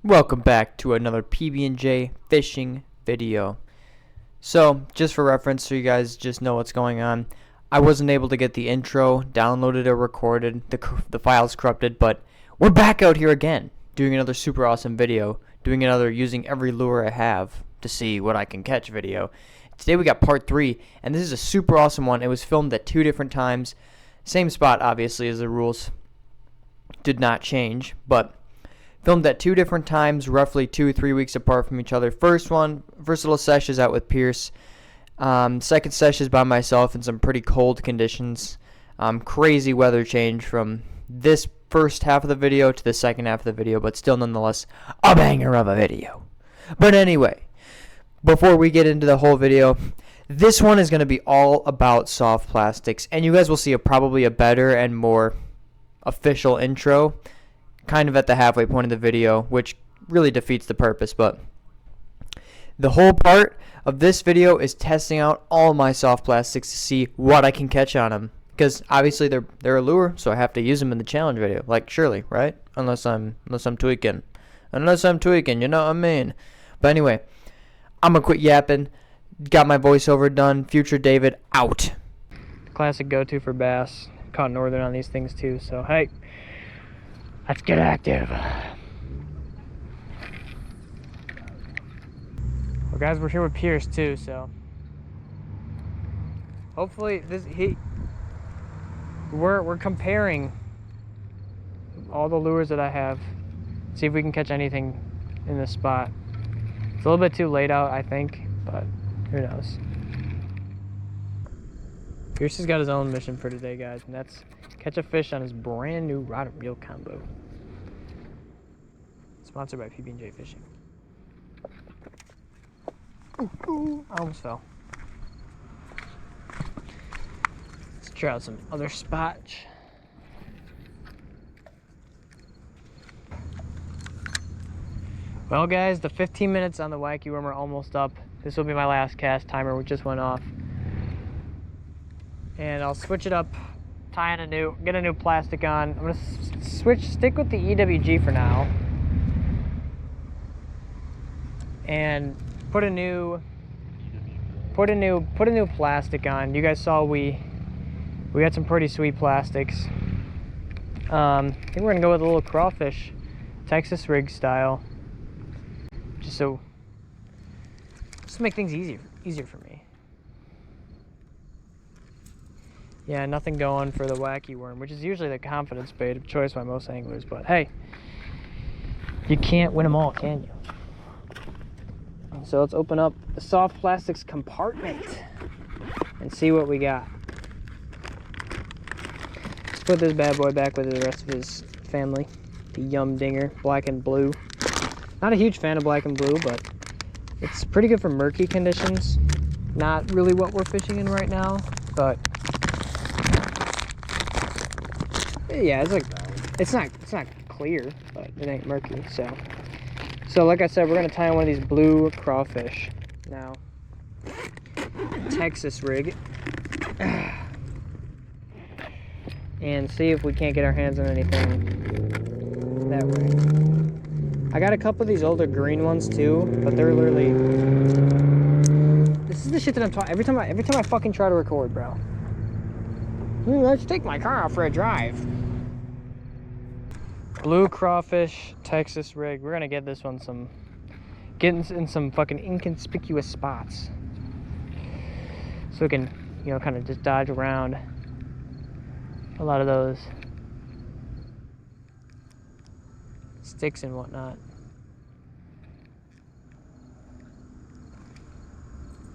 Welcome back to another PB&J fishing video. So, just for reference, so you guys just know what's going on, I wasn't able to get the intro downloaded or recorded. The file's corrupted, but we're back out here again, doing another super awesome video, doing another using every lure I have to see what I can catch video. Today we got part 3, and this is a super awesome one. It was filmed at 2 different times. Same spot, obviously, as the rules did not change, but filmed at 2 different times, roughly 2-3 weeks apart from each other. First little sesh is out with Pierce. Second sesh is by myself in some pretty cold conditions. Crazy weather change from this first half of the video to the second half of the video, but still nonetheless a banger of a video. But anyway, before we get into the whole video, this one is going to be all about soft plastics, and you guys will see probably a better and more official intro kind of at the halfway point of the video, which really defeats the purpose. But the whole part of this video is testing out all my soft plastics to see what I can catch on them, because obviously they're a lure, so I have to use them in the challenge video, like surely, right? Unless I'm tweaking, you know what I mean. But anyway, I'm gonna quit yapping. Got my voiceover done. Future David out. Classic go-to for bass. Caught northern on these things too, so hey, let's get active. Well, guys, we're here with Pierce too, so hopefully we're comparing all the lures that I have. See if we can catch anything in this spot. It's a little bit too late out, I think, but who knows. Pierce has got his own mission for today, guys, and that's catch a fish on his brand new rod and reel combo. Sponsored by PB&J Fishing. Ooh, I almost fell. Let's try out some other spots. Well, guys, the 15 minutes on the wacky worm are almost up. This will be my last cast. Timer just went off. And I'll switch it up, get a new plastic on. I'm gonna stick with the EWG for now, and put a new plastic on. You guys saw we got some pretty sweet plastics. I think we're gonna go with a little crawfish, Texas rig style, just to make things easier for me. Yeah, nothing going for the wacky worm, which is usually the confidence bait of choice by most anglers, but hey, you can't win them all, can you? So let's open up the soft plastics compartment and see what we got. Let's put this bad boy back with the rest of his family. The Yum Dinger, black and blue. Not a huge fan of black and blue, but it's pretty good for murky conditions. Not really what we're fishing in right now, but yeah, it's not clear, but it ain't murky. So like I said, we're gonna tie on one of these blue crawfish now. Texas rig, and see if we can't get our hands on anything that way. I got a couple of these older green ones too, but they're literally. This is the shit that I'm talking. Every time I fucking try to record, bro. Let's take my car out for a drive. Blue crawfish, Texas rig. We're gonna get this one getting in some fucking inconspicuous spots, so we can, you know, kind of just dodge around a lot of those sticks and whatnot.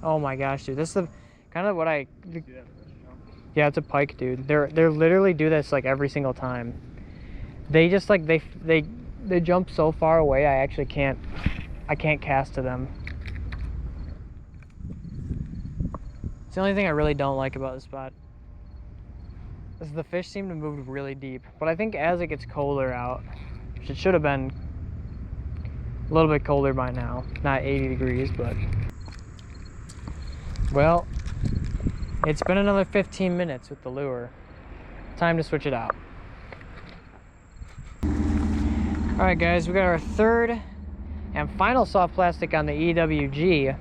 Oh my gosh, dude, this is the kind of what I. Yeah, it's a pike, dude. They're literally do this like every single time. They just like they jump so far away. I can't cast to them. It's the only thing I really don't like about this spot. Is the fish seem to move really deep, but I think as it gets colder out, which it should have been a little bit colder by now, not 80 degrees, but well, it's been another 15 minutes with the lure. Time to switch it out. Alright guys, we got our third And final soft plastic on the EWG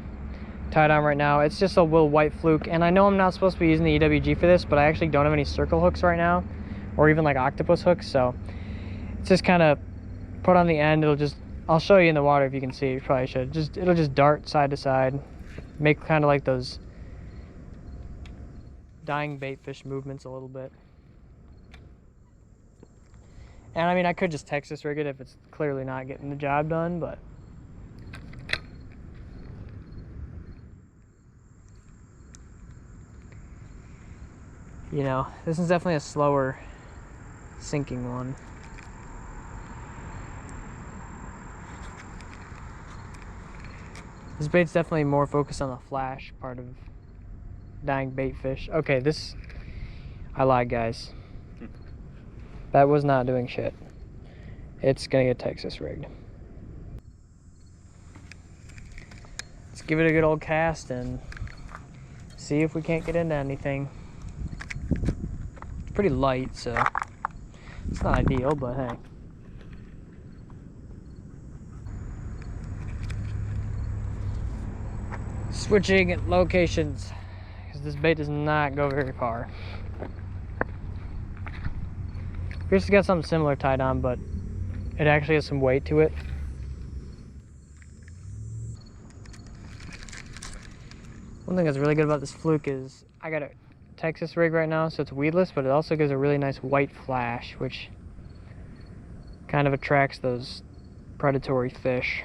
tied on right now. It's just a little white fluke, and I know I'm not supposed to be using the EWG for this, but I actually don't have any circle hooks right now, or even like octopus hooks, so it's just kind of put on the end. It'll just, I'll show you in the water if you can see. You probably should. It'll just dart side to side, make kind of like those dying bait fish movements a little bit. And I mean, I could just Texas rig it if it's clearly not getting the job done, but you know, this is definitely a slower sinking one. This bait's definitely more focused on the flash part of dying bait fish. Okay, this, I lied, guys. That was not doing shit. It's gonna get Texas rigged. Let's give it a good old cast and see if we can't get into anything. It's pretty light, so it's not ideal, but hey. Switching locations, because this bait does not go very far. Pierce has got something similar tied on, but it actually has some weight to it. One thing that's really good about this fluke is I got a Texas rig right now, so it's weedless, but it also gives a really nice white flash, which kind of attracts those predatory fish.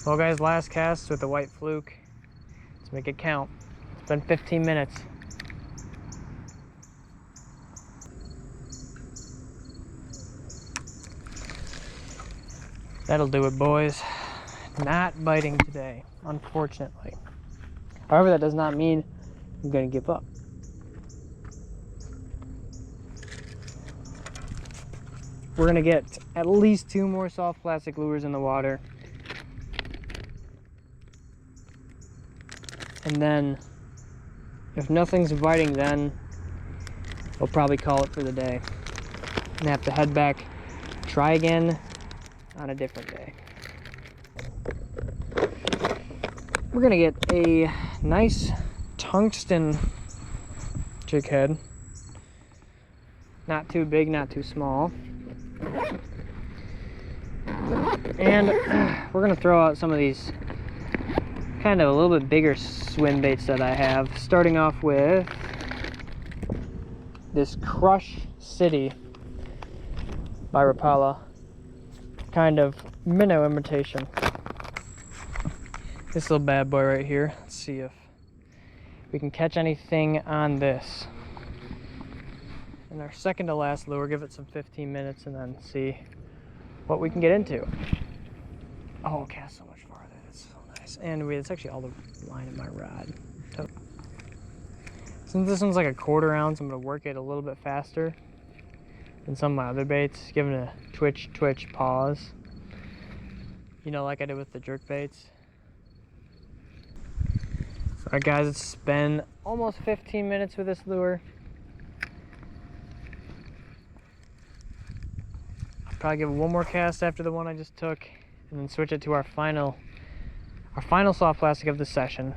Well guys, last cast with the white fluke. Let's make it count. It's been 15 minutes. That'll do it, boys. Not biting today, unfortunately. However, that does not mean I'm gonna give up. We're gonna get at least 2 more soft plastic lures in the water. And then, if nothing's biting then, we'll probably call it for the day. And have to head back, try again on a different day. We're gonna get a nice tungsten jig head. Not too big, not too small. And we're gonna throw out some of these kind of a little bit bigger swim baits that I have, starting off with this Crush City by Rapala, kind of minnow imitation. This little bad boy right here. Let's see if we can catch anything on this. And our second to last lure, give it some 15 minutes and then see what we can get into. Oh, it casts so much farther. That's so nice. And it's actually all the line in my rod. Since this one's like a 1/4 ounce, I'm going to work it a little bit faster than some of my other baits. Give it a twitch, twitch, pause. You know, like I did with the jerk baits. Alright guys, it's been almost 15 minutes with this lure. I'll probably give it one more cast after the one I just took, and then switch it to our final soft plastic of the session.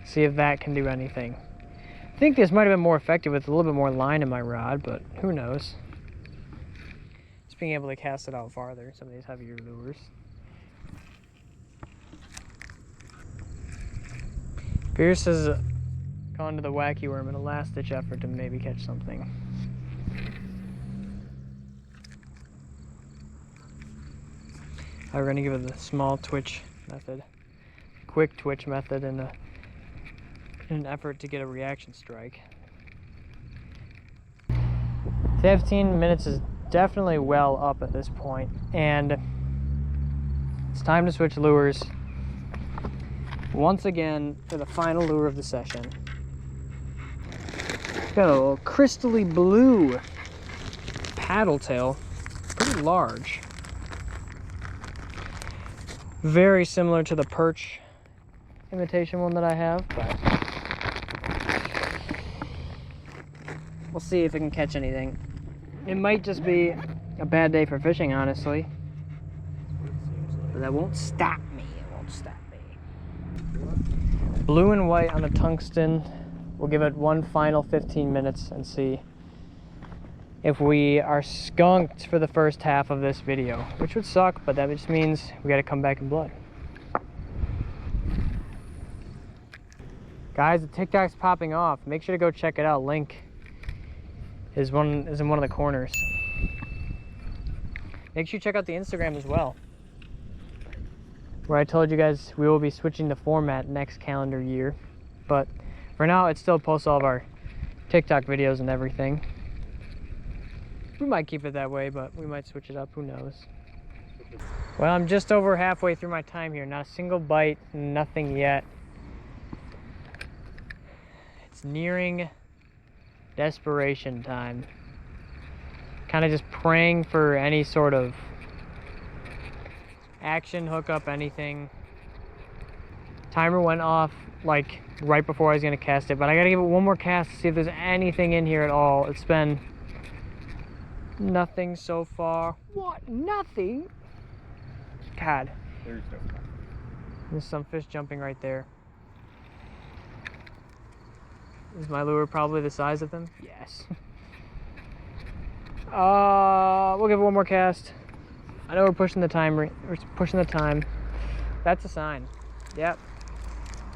See if that can do anything. I think this might have been more effective with a little bit more line in my rod, but who knows. Just being able to cast it out farther, some of these heavier lures. Pierce has gone to the wacky worm in a last-ditch effort to maybe catch something. We're going to give it the small twitch method, quick twitch method, in an effort to get a reaction strike. 15 minutes is definitely well up at this point, and it's time to switch lures once again for the final lure of the session. Got a little crystally blue paddle tail, pretty large. Very similar to the perch imitation one that I have, but we'll see if it can catch anything. It might just be a bad day for fishing, honestly. But that won't stop me. It won't stop me. Blue and white on the tungsten. We'll give it one final 15 minutes and see if we are skunked for the first half of this video, which would suck, but that just means we got to come back in blood. Guys, the TikTok's popping off. Make sure to go check it out. Link is in one of the corners. Make sure you check out the Instagram as well, where I told you guys we will be switching the format next calendar year. But for now, it still posts all of our TikTok videos and everything. We might keep it that way, but we might switch it up. Who knows? Well, I'm just over halfway through my time here. Not a single bite, nothing yet. It's nearing desperation time. Kind of just praying for any sort of action, hookup, anything. Timer went off like right before I was gonna cast it, but I gotta give it one more cast to see if there's anything in here at all. It's been nothing so far. What? Nothing? God. There's some fish jumping right there. Is my lure probably the size of them? Yes. We'll give it one more cast. I know we're pushing the time. We're pushing the time. That's a sign. Yep.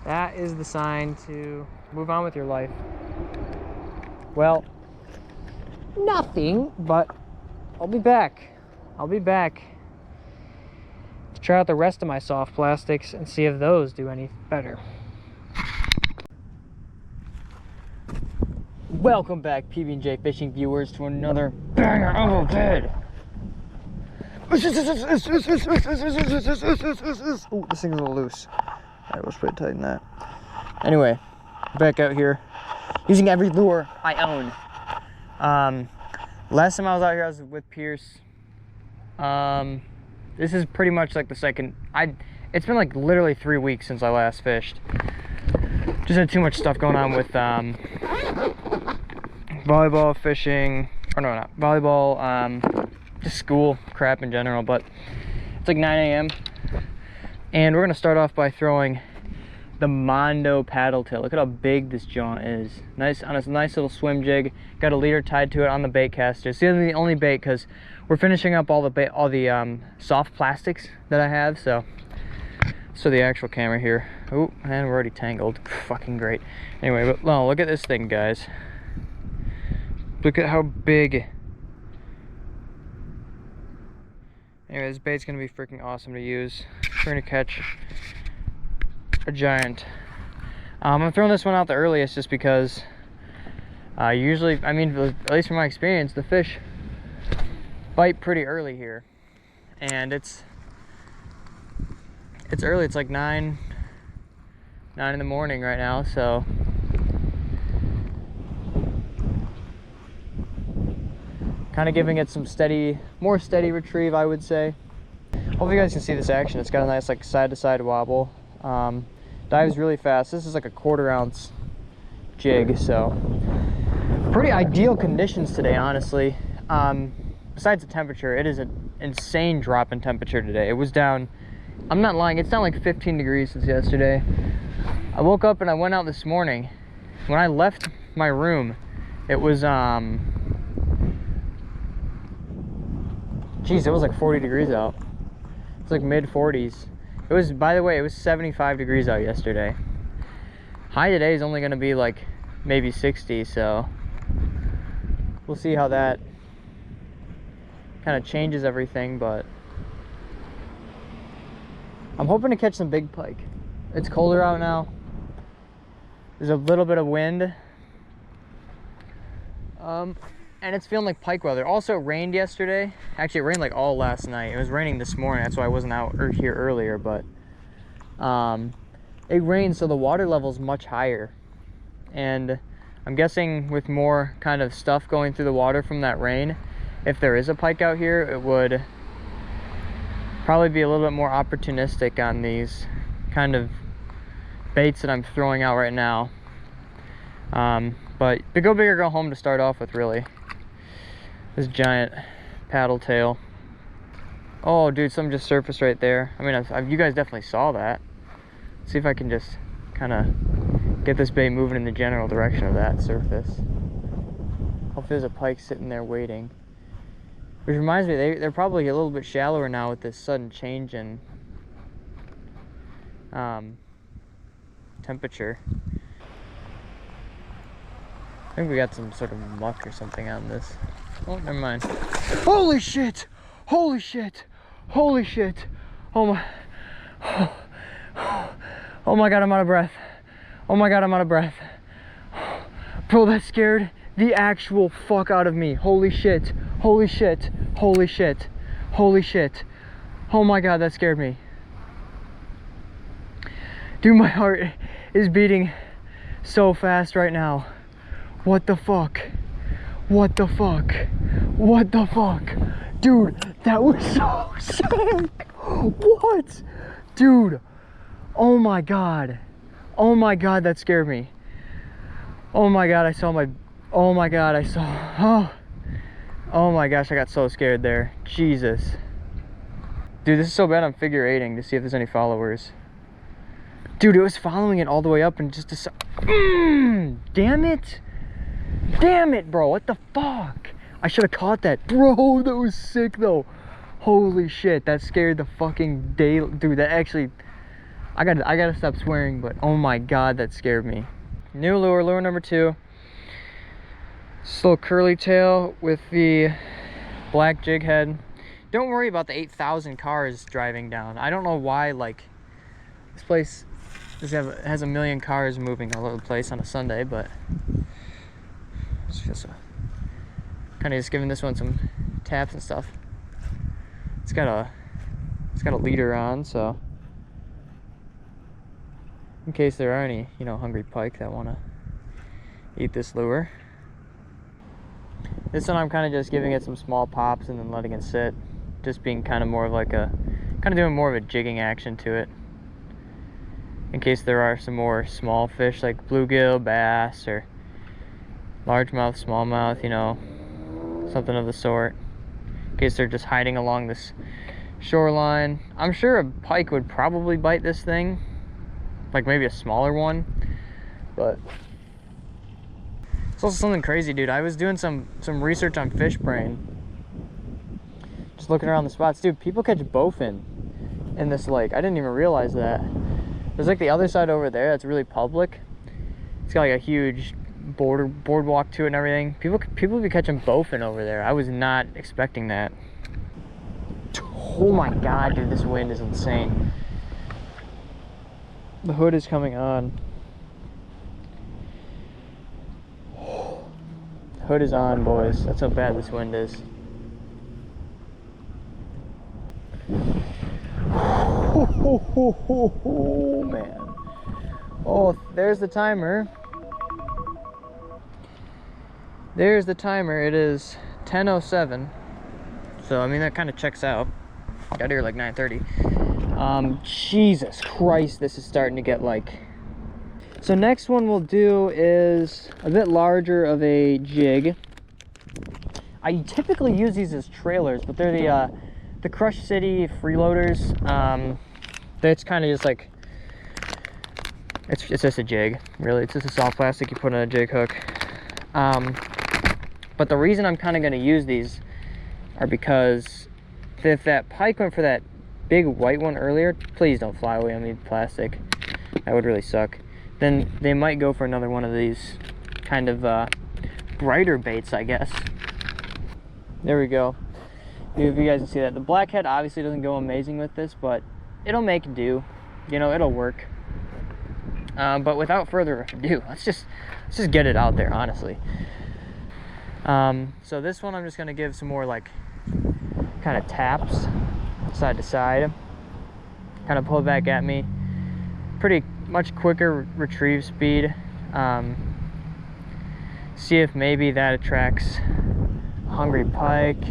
That is the sign to move on with your life. Well, nothing, but I'll be back. I'll be back to try out the rest of my soft plastics and see if those do any better. Welcome back, PB&J fishing viewers, to another banger of a vid. Ooh, this thing's a little loose. Alright, we'll spray tighten that. Anyway, back out here, using every lure I own. Last time I was out here, I was with Pierce. This is pretty much like the second. It's been like literally 3 weeks since I last fished. Just had too much stuff going on with volleyball, fishing, or no, not volleyball, just school crap in general. But it's like 9 a.m. and we're gonna start off by throwing the Mondo paddle tail. Look at how big this jaunt is. Nice, on a nice little swim jig. Got a leader tied to it on the bait caster. It's the only bait because we're finishing up all the soft plastics that I have. So the actual camera here. Oh, and we're already tangled. Fucking great. Anyway, but no, look at this thing, guys. Look at how big. Anyway, this bait's gonna be freaking awesome to use. We're gonna catch a giant. I'm throwing this one out the earliest just because usually, I mean, at least from my experience, the fish bite pretty early here, and it's early. It's like 9 in the morning right now, so kind of giving it some more steady retrieve, I would say. Hopefully you guys can see this action. It's got a nice like side-to-side wobble. Dives really fast. This is like a 1/4 ounce jig, so pretty ideal conditions today, honestly. Besides the temperature, it is an insane drop in temperature today. It was down, I'm not lying, it's down like 15 degrees since yesterday. I woke up and I went out this morning. When I left my room, it was geez, it was like 40 degrees out. It's like mid 40s. It was, by the way, it was 75 degrees out yesterday. High today is only gonna be like maybe 60, so we'll see how that kind of changes everything, but I'm hoping to catch some big pike. It's colder out now. There's a little bit of wind. And it's feeling like pike weather. Also, it rained yesterday. Actually, it rained like all last night. It was raining this morning. That's why I wasn't out here earlier, but it rained, so the water level is much higher. And I'm guessing with more kind of stuff going through the water from that rain, if there is a pike out here, it would probably be a little bit more opportunistic on these kind of baits that I'm throwing out right now. But the go big or go home to start off with, really. This giant paddle tail. Oh, dude, something just surfaced right there. I mean, you guys definitely saw that. Let's see if I can just kind of get this bait moving in the general direction of that surface. Hopefully there's a pike sitting there waiting. Which reminds me, they're probably a little bit shallower now with this sudden change in temperature. I think we got some sort of muck or something on this. Oh, never mind. Holy shit! Holy shit! Holy shit! Oh my... Oh my god, I'm out of breath. Oh my god, I'm out of breath. Bro, that scared the actual fuck out of me. Holy shit. Holy shit. Holy shit. Holy shit. Oh my god, that scared me. Dude, my heart is beating so fast right now. What the fuck? What the fuck? What the fuck? Dude, that was so sick. What? Dude. Oh my god. Oh my god, that scared me. Oh my god, I saw my... Oh my god, I saw... Oh. Oh my gosh, I got so scared there. Jesus. Dude, this is so bad I'm figure eighting to see if there's any followers. Dude, it was following it all the way up and just... Damn it. Damn it, bro. What the fuck? I should have caught that. Bro, that was sick though. Holy shit, that scared the fucking day. Dude, that actually... I gotta stop swearing, but oh my god, that scared me. New lure, lure number 2. This little curly tail with the black jig head. Don't worry about the 8,000 cars driving down. I don't know why, like, this place has a million cars moving all over the place on a Sunday, but it's just kind of just giving this one some taps and stuff. It's got a leader on, so in case there are any, you know, hungry pike that want to eat this lure. This one I'm kind of just giving it some small pops and then letting it sit, just being kind of more of like a, kind of doing more of a jigging action to it, in case there are some more small fish like bluegill, bass, or largemouth, smallmouth, you know, something of the sort, in case they're just hiding along this shoreline. I'm sure a pike would probably bite this thing, like maybe a smaller one, but it's also something crazy, dude. I was doing some research on fish brain, just looking around the spots. Dude, people catch bowfin in this lake. I didn't even realize that. There's like the other side over there that's really public. It's got like a huge boardwalk to it and everything. People be catching bowfin over there. I was not expecting that. Oh my god, dude, this wind is insane. The hood is coming on. Hood is on, boys. That's how bad this wind is. Oh, man. Oh, there's the timer. There's the timer. It is 10:07. So, I mean, that kind of checks out. Got here like 9:30. Jesus Christ, this is starting to get like... So next one we'll do is a bit larger of a jig. I typically use these as trailers, but they're the Crush City freeloaders. It's kind of just like, it's just a jig, really. It's just a soft plastic you put on a jig hook. But the reason I'm kind of going to use these are because if that pike went for that big white one earlier, please don't fly away on me, plastic. That would really suck. Then they might go for another one of these kind of brighter baits, I guess. There we go. If you guys can see that. The blackhead obviously doesn't go amazing with this, but it'll make do. You know, it'll work. But without further ado, let's just get it out there, honestly. So this one I'm just gonna give some more like kind of taps side to side, kind of pull it back at me. Pretty much quicker retrieve speed. See if maybe that attracts a hungry pike,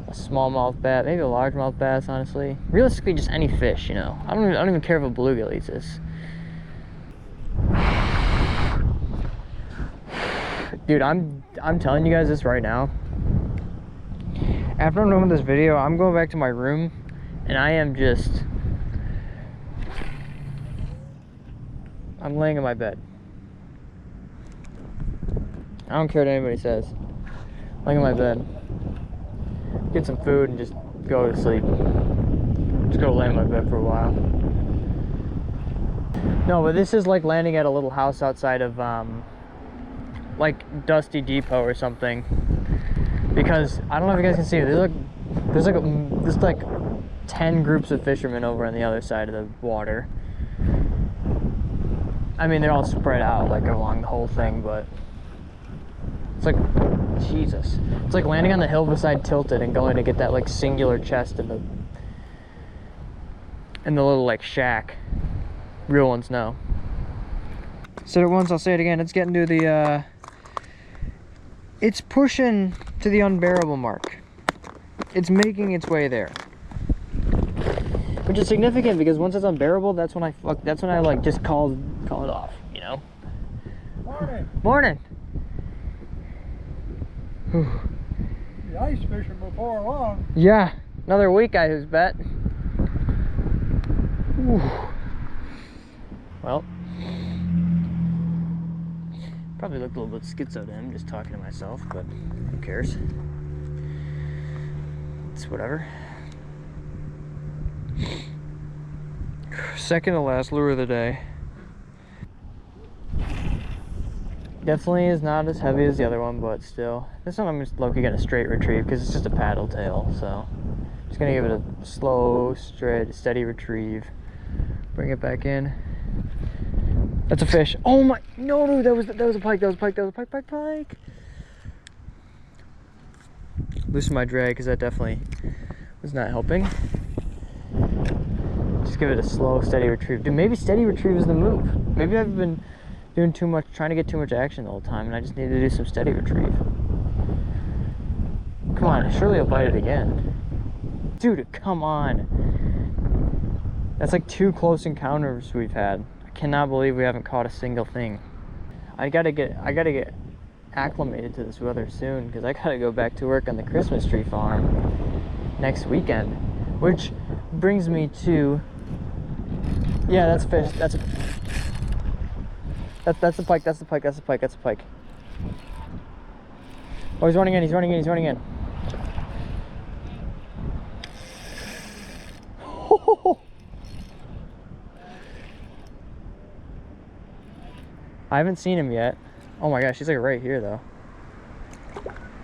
a smallmouth bass, maybe a largemouth bass, honestly. Realistically, just any fish, you know. I don't even care if a bluegill eats this. Dude, I'm telling you guys this right now. After I'm done with this video, I'm going back to my room, and I'm laying in my bed. I don't care what anybody says. Laying in my bed. Get some food and just go to sleep. Just go lay in my bed for a while. No, but this is like landing at a little house outside of like Dusty Depot or something. Because I don't know if you guys can see it. There's like 10 groups of fishermen over on the other side of the water. I mean, they're all spread out like along the whole thing, but it's like, Jesus. It's like landing on the hill beside Tilted and going to get that like singular chest in the little like shack. Real ones know. Said it once, I'll say it again. It's getting to the it's pushing to the unbearable mark. It's making its way there, which is significant because once it's unbearable, that's when I like just call it off, you know. Morning. The ice fishing before long. Yeah, another week I who's bet. Whew. Well, probably looked a little bit schizo to him just talking to myself, but who cares? It's whatever. Second to last lure of the day. Definitely is not as heavy as the other one, but still. This one I'm just low-key gonna straight retrieve because it's just a paddle tail, so just gonna give it a slow, straight, steady retrieve. Bring it back in. That's a fish. Oh my! No, dude, that was a pike. That was a pike. That was a pike. Loosen my drag because that definitely was not helping. Just give it a slow, steady retrieve. Dude, maybe steady retrieve is the move. Maybe I've been doing too much, trying to get too much action the whole time, and I just need to do some steady retrieve. Come on, surely I'll bite it again. Dude, come on. That's like 2 close encounters we've had. I cannot believe we haven't caught a single thing. I gotta get acclimated to this weather soon because I gotta go back to work on the Christmas tree farm next weekend, which brings me to, yeah, that's a fish. That's a pike. That's a pike. Oh, he's running in. I haven't seen him yet. Oh my gosh, he's like right here though.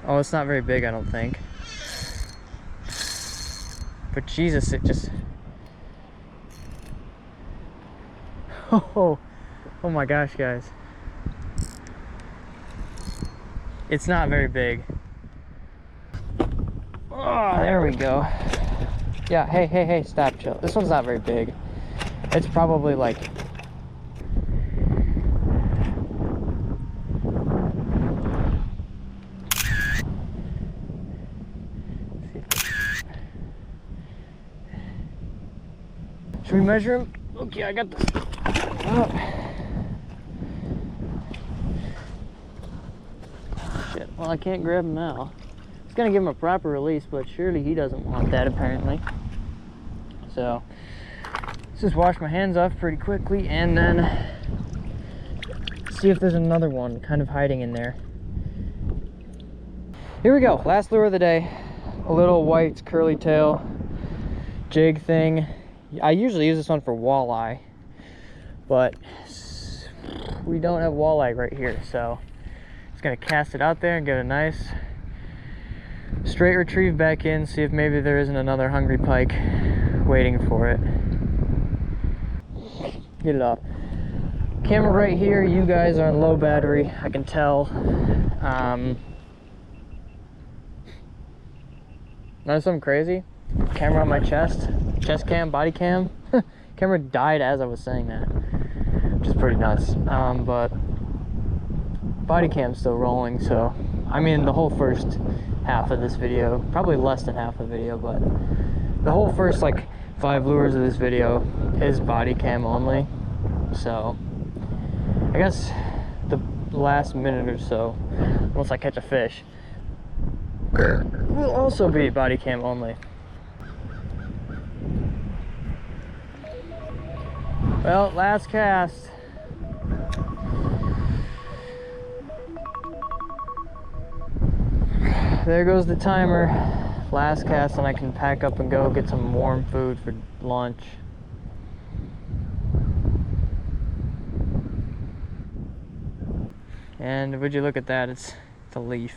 Oh, it's not very big, I don't think. But Jesus, it just... Oh my gosh, guys. It's not very big. Oh, there we go. Yeah, hey, stop, chill. This one's not very big. It's probably like... Should we measure him? Okay, I got this. Oh. Shit, well, I can't grab him now. I was gonna give him a proper release, but surely he doesn't want that, apparently. So, let's just wash my hands off pretty quickly and then see if there's another one kind of hiding in there. Here we go, last lure of the day. A little white curly tail jig thing. I usually use this one for walleye, but we don't have walleye right here, so just gonna cast it out there and get a nice straight retrieve back in, see if maybe there isn't another hungry pike waiting for it. Get it off. Camera right here, you guys are on low battery, I can tell. Know something crazy? Camera on my chest cam, body cam. Camera died as I was saying that, which is pretty nuts. But body cam's still rolling, so I mean the whole first half of this video, probably less than half of the video, but the whole first like 5 lures of this video is body cam only. So I guess the last minute or so, once I catch a fish, will also be body cam only. Well, last cast. There goes the timer. Last cast, and I can pack up and go get some warm food for lunch. And would you look at that, it's a leaf.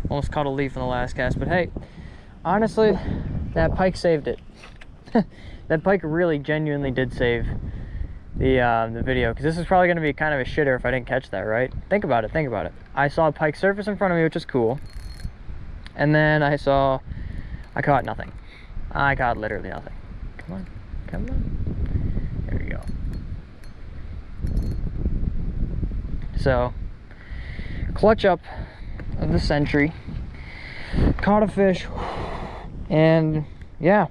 Almost caught a leaf in the last cast, but hey, honestly, that pike saved it. That pike really genuinely did save the video, because this is probably going to be kind of a shitter if I didn't catch that, right? Think about it, think about it. I saw a pike surface in front of me, which is cool, and then I caught nothing. I caught literally nothing. Come on, come on. There we go. So, clutch up of the century, caught a fish, and yeah.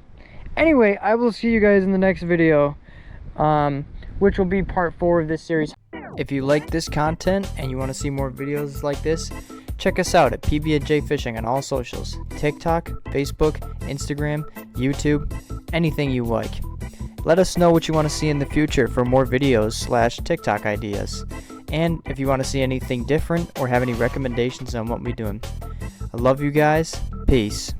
Anyway, I will see you guys in the next video, which will be part 4 of this series. If you like this content and you want to see more videos like this, check us out at PB&J Fishing on all socials: TikTok, Facebook, Instagram, YouTube, anything you like. Let us know what you want to see in the future for more videos / TikTok ideas. And if you want to see anything different or have any recommendations on what we're doing. I love you guys. Peace.